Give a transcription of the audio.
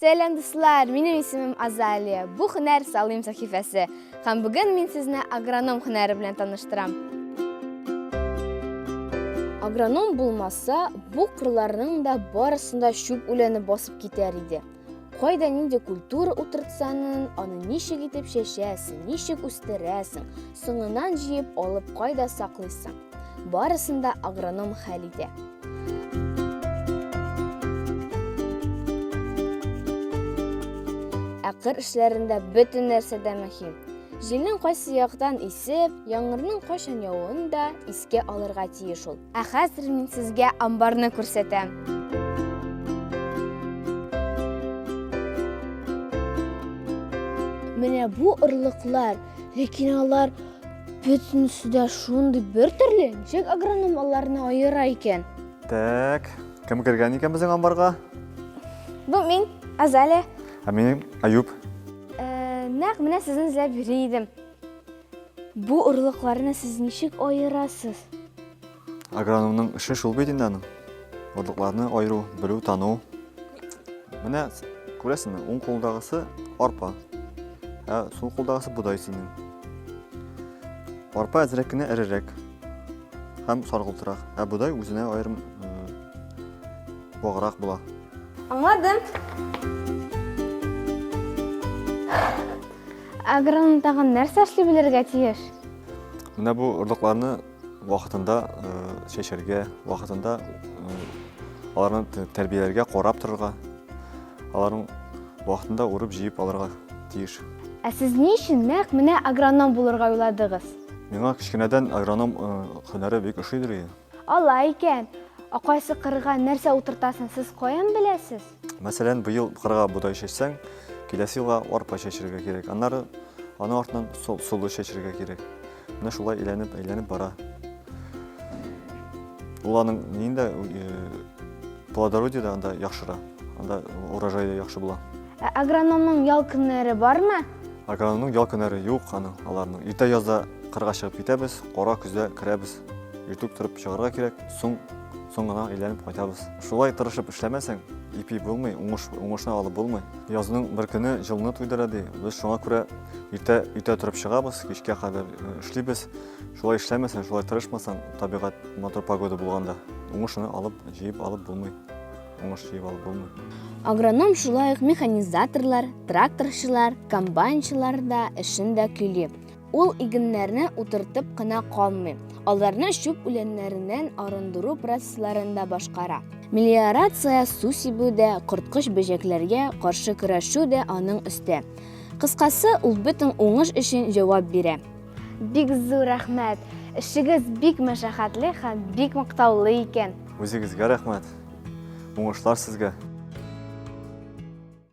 Selam dostlar, benim ismim Azalия. Bu Hüner Salim sahifəsi. Һәм бүген мин сезне агроном һөнәре белән таныштырам. Агроном булмаса, бу кырларның да барысында шүп үләне басып китәр иде. Кайда нинди культура утыртсаның, аны ничек итеп чәчәсең, ничек үстерәсең, соңыннан җыеп алып кайда саклыйсың. Барысында агроном хәл итә. Кыр эшләрендә бөтен нәрсә дә мөһим. Җилнең кайсы яктан исеп, яңгырның кайчан явуын да искә алырга тиеш ул. Хәзер мин сезгә амбарны күрсәтәм. Менә бу орлыклар, ләкин алар бөтенесе дә шундый бер төрле. Ничек агроном аларны аера икән? Так, кем кергән икән безнең амбарга? Бу мин, Азалия. Минем Аюп. Нәкъ менә сезне эзләп йөри идем. Бу орлыкларны сез ничек аерасыз? Агрономның эше шул бит инде аның. Орлыкларны аеру, белү, тану. Менә күрәсеңме, уң кулдагысы арпа. Сул кулдагысы будай синең. Арпа әзрәк кенә эрерәк. Һәм саргылтырак. Будай үзенә аерым баграк була. Аңладым. Агроном тагын нәрсә эшли белергә тиеш? Менә бу орлыкларны вакытында чәчәргә, вакытында аларны тәрбияләргә, карап торырга, аларның вакытында урып җыеп алырга тиеш. Сез ни өчен нәкъ менә агроном булырга уйладыгыз? Миңа кичкенәдән агроном һөнәре бик ошый иде. Алай икән. Кайсы кырга нәрсә утыртасың, сез каян беләсез? Мәсәлән, быел кырга будай чәчсәң, киләсе елга арпа чәчәргә кирәк. Аннары аны артыннан сулы чәчәргә кирәк. Менә шулай әйләнеп бара. Ул аның нинде плодородиедә анда яхшыра. Анда урожай да яхшы була. Агрономның ял көннәре бармы? Агрономның ял көннәре юк аларның. Иртә язда кырга чыгып китәбез, кара көздә керәбез. Ютып торып чыгарга кирәк, соң гына әйләнеп кайтабыз. Шулай тырышып эшләмәсәң, ипи булмый, уңышны алып булмый. Язның бер көне җылны туйдыра ди. Без шуңа күрә иртә торып чыгабыз, кичкә кадәр эшлибез. Шулай эшләмәсәң, шулай тырышмасаң, табигать матур погода булганда, уңышны җыеп алып булмый. Уңыш җыеп алып булмый. Агроном шулай ук механизаторлар, тракторчылар, комбайнчылар да эшендә көйли. Ул игеннәрне утыртып кына калмый. Аларны шүп үләннәреннән арындыру процессларында башкара. Мелиорация, су сибүдә, корткыч бөҗәкләргә каршы көрәшү дә аның өстә. Кыскасы, ул бөтен уңыш өчен җавап бирә. Бик зур рәхмәт. Эшегез бик мәшәкатьле һәм бик мактаулы икән. Үзегезгә рәхмәт. Уңышлар сезгә.